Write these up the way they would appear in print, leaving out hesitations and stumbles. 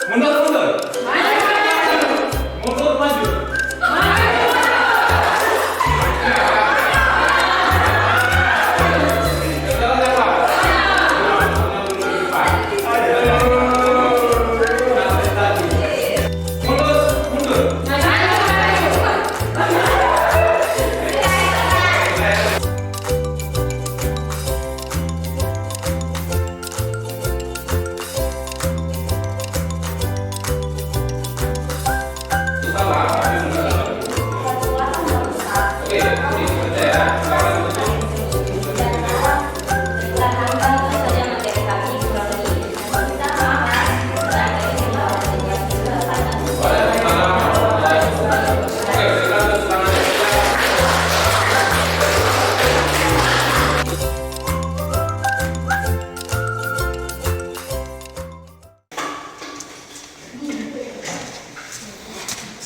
Mundur, mundur. Mundur, maju.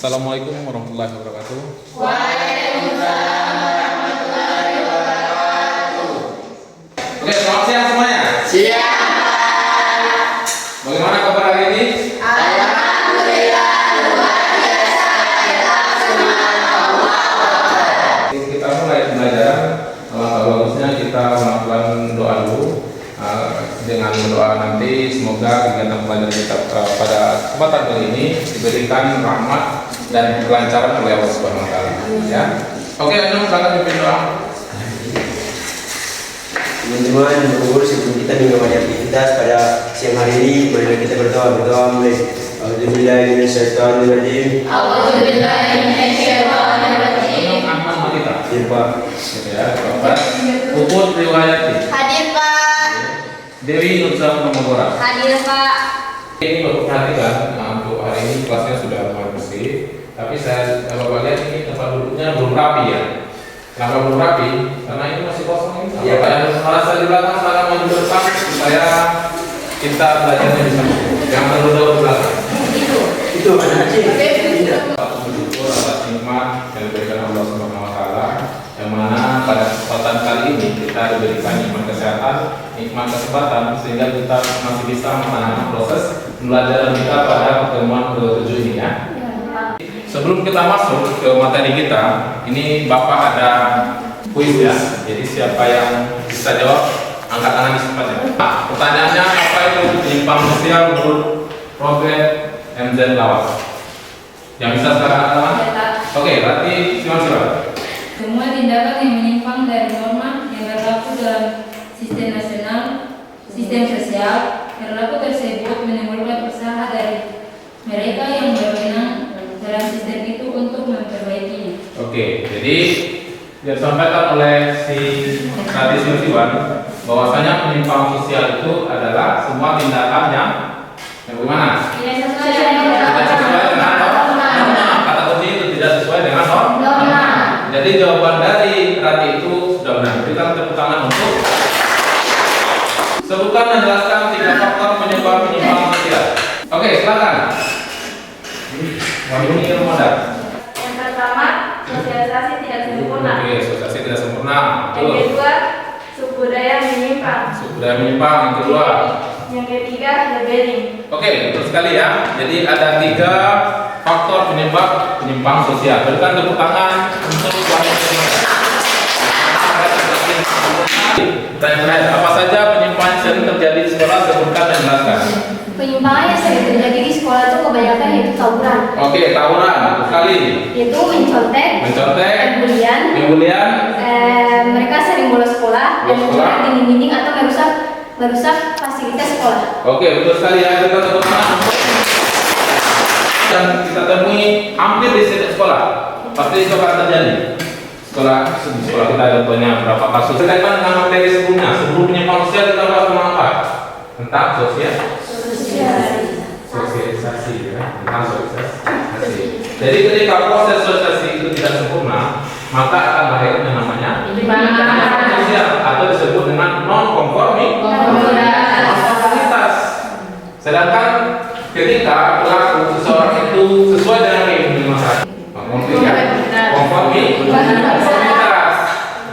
Assalamualaikum warahmatullahi wabarakatuh. Waalaikumsalam warahmatullahi wabarakatuh. Oke, selamat siang semuanya. Siang. Bagaimana kabar hari ini? Alhamdulillah luar biasa. Kita mulai pembelajaran. Alangkah bagusnya kita melakukan doa dulu. Dengan doa nanti semoga kegiatan pelajaran kita pada kesempatan kali ini diberikan rahmat dan kelancaran oleh Allah Subhanahu wa taala. Ya. Oke, Anum silakan pimpin doa. Teman-teman, berkumpul sebelum kita mengawali aktivitas pada siang hari ini, marilah kita berdoa mulai. A'udzubillahi minasyaitonirrajim. A'udzubillahi minasyaitonirrajim. Anum Ahmad Malita. Ya, Pak. Ya, Bapak. Puput Riwayati. Hadir Pak. Dewi Nursa Pramagora. Hadir Pak. Ini Bapak perhatikan, untuk hari ini kelasnya sudah mulai bersih. Tapi Bapak lihat ini tempat duduknya belum rapi ya. Kenapa belum rapi? Karena ini masih kosong ini. Iya, Pak. Yang merasa di belakang sekarang maju ke depan supaya kita belajarnya bisa fokus. Yang terlalu ke belakang. Itu mana sih? Tidak. Bersyukur atas nikmat yang diberikan Allah Subhanahu wa taala, yang mana pada kesempatan kali ini kita diberikan nikmat kesehatan, nikmat kesempatan sehingga kita masih bisa menangani proses pembelajaran kita pada pertemuan ke-7 ini ya. Sebelum kita masuk ke materi kita, ini Bapak ada kuis ya. Jadi siapa yang bisa jawab, angkat tangan di tempat ya. Nah, pertanyaannya apa itu penyimpangan sosial menurut Robert MZ Lawas? Yang bisa sekarang angkat tangan? Oke, berarti silakan. Semua tindakan yang menyimpang dari norma yang berlaku dalam sistem nasional, sistem sosial, perilaku tersebut menimbulkan usaha dari mereka yang berwenang dalam sistem itu untuk memperbaikinya. Oke, jadi disampaikan oleh si Kadis Yosiwan bahwasanya penyimpangan sosial itu adalah semua tindakan yang bagaimana? Tidak sesuai Tidak sesuai dengan norma. Kata kunci itu tidak sesuai dengan norma. Jadi jawaban dari Rati itu sudah benar. Berikan tepuk tangan untuk sebutkan dan jelaskan 3 faktor penyebab penyimpangan sosial. Oke, silakan. Wahyuni Ramadan. Yang pertama, sosialisasi tidak sempurna. Oke, sosialisasi tidak sempurna. Yang kedua, suku budaya menyimpang. Suku budaya menyimpang. Yang kedua. Yang ketiga, labeling. Oke, betul sekali ya. Jadi ada 3 faktor penyebab penyimpangan sosial. Berikan tepuk tangan untuk Wahyuni Ramadan. Tanya-tanya, apa saja penyimpangan yang sering terjadi di sekolah? Sebutkan dan jelaskan. Penyimpangan yang sering terjadi di sekolah itu kebanyakan yaitu tawuran. Oke, tawuran, betul sekali. Yaitu mencontek, pembulian, mereka sering bolos sekolah dan mencuri dinding-dinding atau merusak fasilitas sekolah. Oke, betul sekali ya. Kita tepuk tangan. Dan kita temui hampir di setiap sekolah. Pasti itu akan terjadi. Sekolah kita ada banyak berapa kasus. Terkaitan dengan materi sebelumnya, sebelum penyimpangan sosial kita bahas tentang apa? Tentang sosialisasi ya, tentang sosialisasi. Jadi ketika proses sosialisasi itu tidak sempurna, maka akan lahir yang namanya penyimpangan sosial atau disebut dengan non-konformitas. Sedangkan ketika pelaku seseorang itu sesuai dengan keinginan masyarakat, konformitas.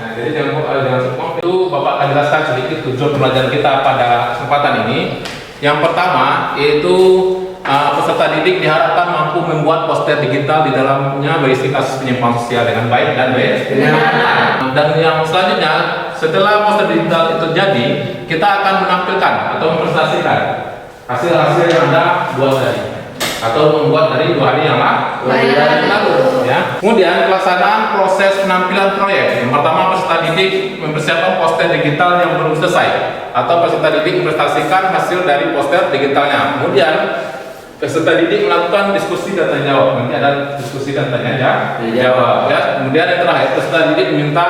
Nah, jadi jangan seperti itu. Bapak akan jelaskan sedikit tujuan pembelajaran kita pada kesempatan ini. Yang pertama yaitu peserta didik diharapkan mampu membuat poster digital di dalamnya berisi kasus penyimpangan sosial dengan baik dan benar. Dan yang selanjutnya, setelah poster digital itu jadi, kita akan menampilkan atau mempresentasikan hasil-hasil yang Anda buat tadi atau membuat dari 2 hari yang lalu. Ya. Kemudian pelaksanaan proses penampilan proyek. Yang pertama, peserta didik mempersiapkan poster digital yang belum selesai atau peserta didik mempresentasikan hasil dari poster digitalnya. Kemudian peserta didik melakukan diskusi dan tanya jawab. Nanti ada diskusi dan tanya jawab. Ya. Kemudian yang terakhir, peserta didik diminta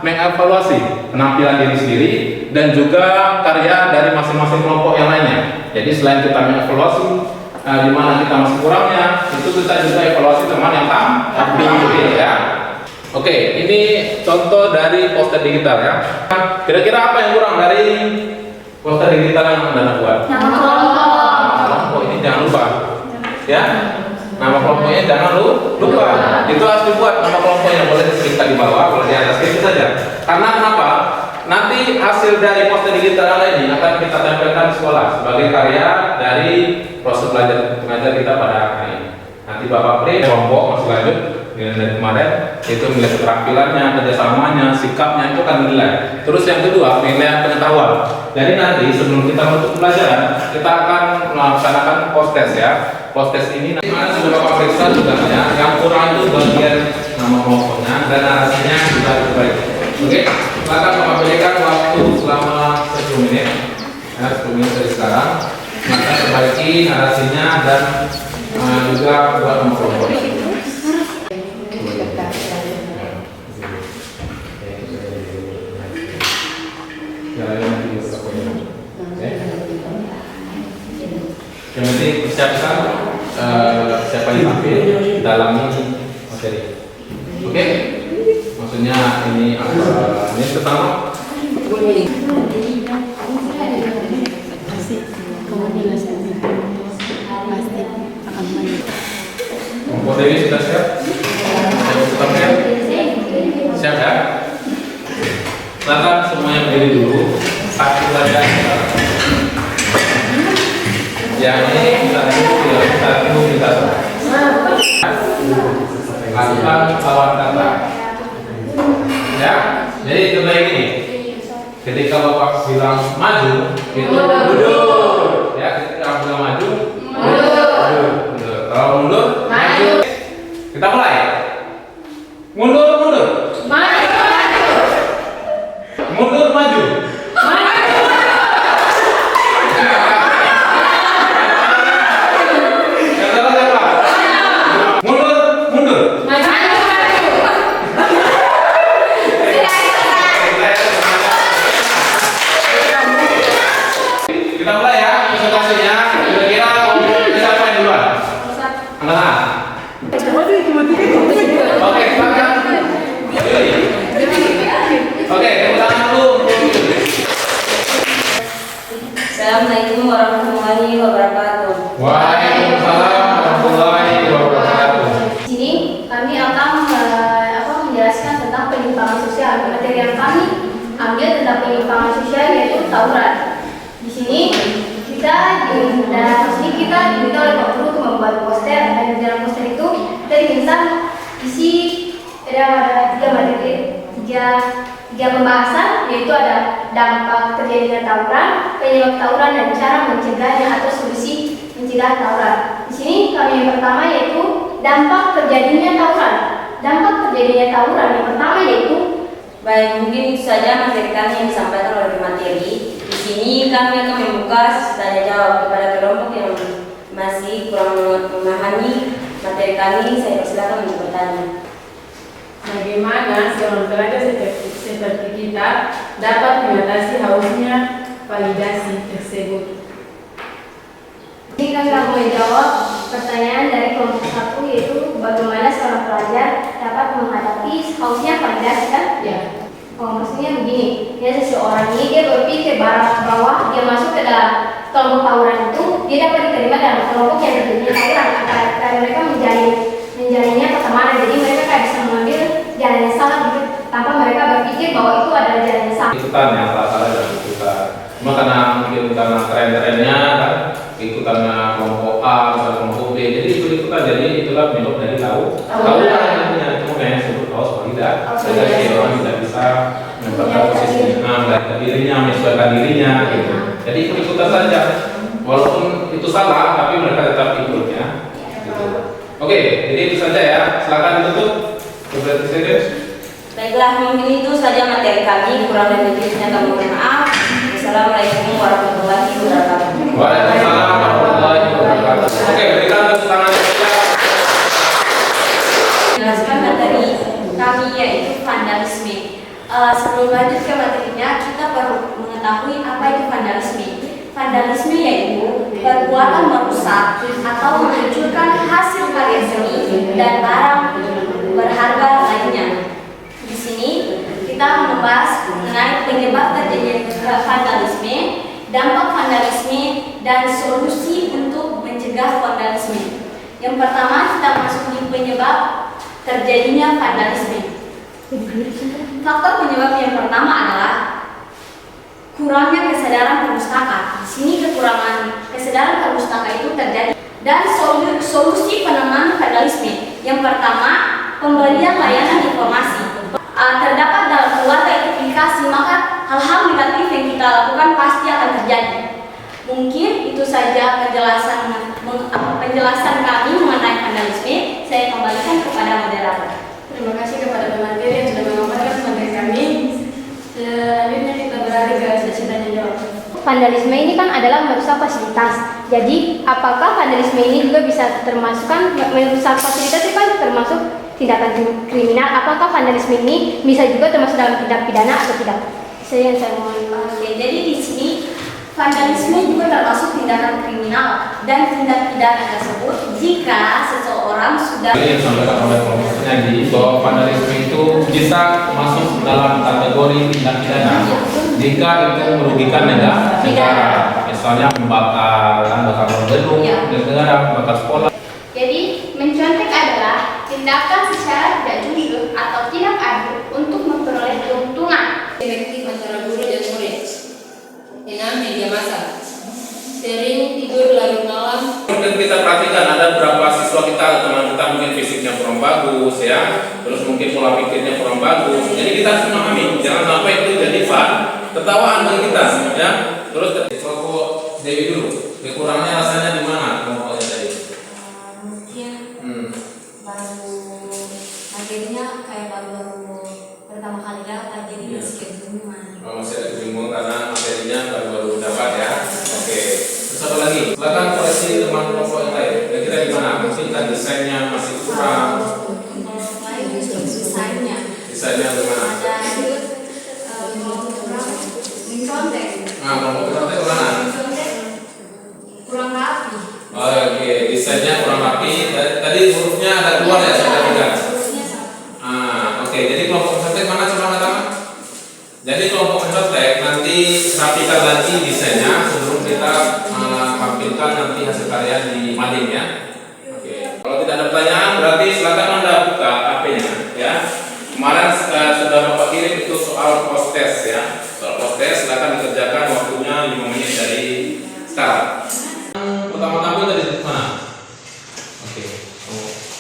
mengevaluasi penampilan diri sendiri dan juga karya dari masing-masing kelompok yang lainnya. Jadi selain kita mengevaluasi di mana kita masih kurangnya, itu kita juga evaluasi teman yang tampil ya. Oke, ini contoh dari poster digital ya. Kira-kira apa yang kurang dari poster digital yang Anda buat? Nama kelompok. Ini jangan lupa ya, nama kelompoknya jangan lupa. Itu harus dibuat nama kelompoknya, boleh disertai di bawah, boleh di atas, itu saja. Karena kenapa? Nanti hasil dari poster digital ini akan kita tempelkan di sekolah sebagai karya dari proses belajar mengajar kita pada hari ini. Nanti Bapak Pri kelompok masih lanjut dari kemarin itu melihat keterampilannya, kerjasamanya, sikapnya itu akan dinilai. Terus yang kedua, penilaian pengetahuan. Jadi nanti sebelum kita menutup pelajaran, kita akan melaksanakan post-test ya. Post-test ini nanti sudah Bapak periksa juga ya. Yang kurang itu bagian nama kelompoknya dan narasinya juga diperbaiki. Oke, silakan Bapak berikan waktu selama 10 menit. Ya, 10 menit dari sekarang. Maka perbaiki narasinya dan juga buat nama kelompok. Yang penting persiapkan siapa yang tampil dalam materi. Oke? Maksudnya ini apa? Ini pertama. Kompor Dewi sudah siap? Siap ya? Silakan semuanya berdiri dulu. Satu saja. Yang ini kita lakukan lawan kata. Ya, jadi contoh ini. Ketika Bapak bilang maju, itu mundur. Ya, ketika bilang maju, mundur. Kalau mundur, maju. Kita mulai. Mundur, mundur. Mundur, maju. Kita mulai ya presentasinya. Kira-kira siapa yang duluan? Angkat. Oke, silakan. Oke, tepuk tangan dulu. Assalamualaikum warahmatullahi wabarakatuh. Waalaikumsalam warahmatullahi wabarakatuh. Di sini kami akan menjelaskan tentang penyimpangan sosial. Materi yang kami ambil tentang penyimpangan sosial yaitu tawuran. Di sini kita diminta oleh Pak Guru untuk membuat poster, dan di dalam poster itu kita diminta isi ada tiga pembahasan, yaitu ada dampak terjadinya tawuran, penyebab tawuran, dan cara mencegahnya atau solusi mencegah tawuran. Di sini kami yang pertama yaitu dampak terjadinya tawuran. Dampak terjadinya tawuran yang pertama yaitu Mungkin itu saja materi kami yang disampaikan oleh pemateri. Di sini kami akan membuka sesi tanya jawab kepada kelompok yang masih kurang memahami materi kami. Saya persilakan untuk bertanya. Bagaimana seorang pelajar seperti kita dapat mengatasi hausnya validasi tersebut? Ini kami akan menjawab pertanyaan dari kelompok 1, yaitu bagaimana seorang pelajar dapat menghadapi hausnya validasi kan? Ya. Oh, maksudnya begini, ya seseorang ini dia berpikir bahwa dia masuk ke dalam kelompok tawuran itu, dia dapat diterima dalam kelompok yang terjadinya tawuran, karena mereka menjalinnya pertemanan, jadi mereka kayak bisa mengambil jalan yang salah gitu, tanpa mereka berpikir bahwa itu adalah jalan yang salah. Ikutan ya, salah-salah dan ikutan. Cuma karena mungkin karena tren-trennya kan, ikutannya kelompok A A, misalnya kelompok B. Jadi ikut-ikutan. Jadi itulah penyebab dari tawuran nantinya. Itu makanya disebut kaos solider. Jadi orang tidak bisa menempatkan posisinya, melarikan dirinya, menyesuaikan dirinya, gitu. Jadi ikut-ikutan saja. Walaupun itu salah, tapi mereka tetap ikut ya. Gitu. Oke, jadi itu saja ya. Silakan ditutup. Baiklah, mungkin itu saja materi kami. Kurang lebihnya kami mohon maaf. Assalamualaikum warahmatullahi wabarakatuh. Waalaikumsalam warahmatullahi wabarakatuh. Oke, berikan tepuk tangan saja. Jelaskan materi kami yaitu vandalisme. Sebelum lanjut ke materinya, kita perlu mengetahui apa itu vandalisme. Vandalisme yaitu perbuatan merusak atau menghancurkan hasil karya seni dan barang berharga lainnya. Di sini kita membahas mengenai penyebab terjadinya vandalisme, dampak vandalisme, dan solusi untuk mencegah vandalisme. Yang pertama kita masuk di penyebab terjadinya vandalisme. Faktor penyebab yang pertama adalah kurangnya kesadaran perpustaka. Di sini kekurangan kesadaran perpustaka itu terjadi. Dan solusi penanganan vandalisme. Yang pertama, pemberian layanan informasi. Terdapat dalam keluarga identifikasi, maka hal-hal negatif yang kita lakukan pasti akan terjadi. Mungkin itu saja penjelasan kami mengenai vandalisme. Saya kembalikan kepada moderator. Terima kasih kepada pemateri yang sudah memaparkan materi kami. Selanjutnya kita beralih ke sesi tanya jawab. Vandalisme ini kan adalah merusak fasilitas. Jadi, apakah vandalisme ini juga bisa termasukkan merusak fasilitas itu kan termasuk tindakan kriminal? Apakah vandalisme ini bisa juga termasuk dalam tindak pidana atau tidak? Saya mohon. Oke, jadi di sini vandalisme juga termasuk tindakan kriminal dan tindak pidana tersebut jika seseorang sudah Yang disampaikan oleh kelompok penyaji bahwa vandalisme itu bisa masuk dalam kategori tindak pidana jika itu merugikan negara, misalnya membakar gedung negara, membakar sekolah. Jadi, mencontek adalah tindakan secara tidak jujur atau tidak adil untuk memperoleh keuntungan. Efektif antara guru dan murid. 6. Media massa. Sering tidur larut malam. Mungkin kita perhatikan ada beberapa siswa kita, teman kita mungkin fisiknya kurang bagus ya, terus mungkin pola pikirnya kurang bagus. Jadi kita harus memahami, jangan sampai itu jadi tertawaan bagi kita ya. Terus kelompok Dewi dulu, kekurangannya rasanya di mana kelompoknya tadi? Mungkin baru materinya kayak baru pertama kali dapat, jadi masih kebingungan. Masih ada kebingungan karena materinya baru dapat ya. Oke. Terus apa lagi? Silakan koreksi teman kelompok yang lain. Kira-kira di mana? Mungkin kan desainnya masih kurang. Desainnya bagaimana? Nah, kelompok contek mana? Kurang rapi. Oke, desainnya kurang rapi. Tadi hurufnya ada keluar ya, saya perhatikan. Oke, jadi kelompok contek mana coba katakan? Jadi kelompok contek nanti rapikan lagi desainnya sebelum kita tampilkan nanti hasil karya di mading ya. Oke. Kalau tidak ada pertanyaan berarti silakan Anda buka HP-nya ya. Kemarin sudah Bapak kirim itu soal post test ya. Soal post test silakan dikerjakan, waktunya 5 menit dari sekarang. Pertama tampil dari mana? Oke.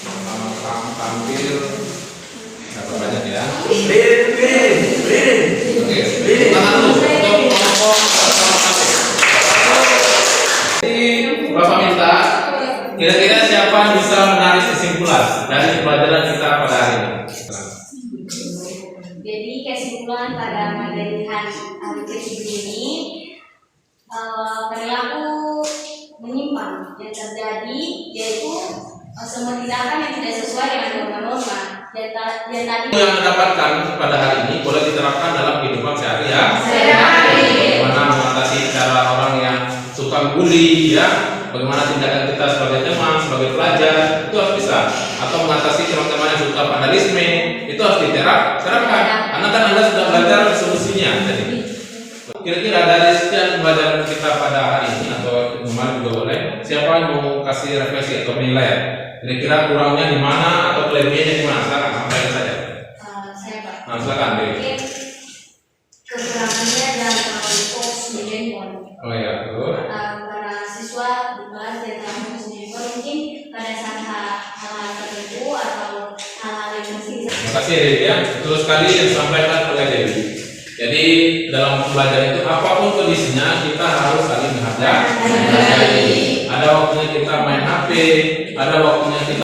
Pertama tampil dapat banyak ya. Oke. Tangan dulu untuk kelompok pertama tampil. Jadi Bapak minta kira-kira siapa yang bisa menarik kesimpulan dari pelajaran kita pada hari ini? Jadi kesimpulan pada materi hari ini, perilaku menyimpang yang terjadi yaitu semua tindakan yang tidak sesuai dengan norma-norma yang tadi Yang mendapatkan pada hari ini boleh diterapkan dalam kehidupan sehari-hari. Bagaimana mengatasi cara orang yang suka bully ya, bagaimana tindakan kita sebagai teman, sebagai pelajar itu harus bisa, atau mengatasi teman-teman yang suka vandalisme itu harus diterapkan karena kan Anda sudah belajar solusinya tadi. Kira-kira dari sekian pembelajaran kita pada hari ini atau kemarin juga boleh, siapa yang mau kasih refleksi atau menilai kira-kira kurangnya di mana atau kelebihannya di mana? Silakan sampaikan saja. saya Pak. Nah, silakan deh. Mungkin kekurangannya dan fokus di handphone. Oh ya, betul. Para siswa di kelas dan kamu sendiri kasih Dewi ya. Betul sekali yang disampaikan oleh Dewi. Jadi dalam pembelajaran itu apapun kondisinya kita harus saling menghargai. Ada waktunya kita main HP, ada waktunya kita.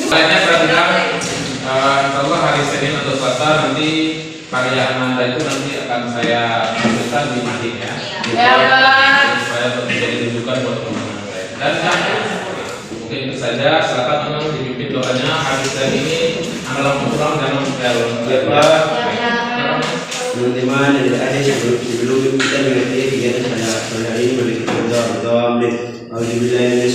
Lainnya perhatikan, insya hari Senin atau Selasa nanti karya Ananda itu nanti akan saya tampilkan di Mading ya. Supaya menjadi rujukan buat teman-teman lain. Dan mungkin itu saja. Silakan teman dipimpin doanya. Hari Senin ini adalah pulang dan teman-teman yang berada sebelum kita mengerti kegiatan pada sore hari ini, mari kita berdoa. Alhamdulillah,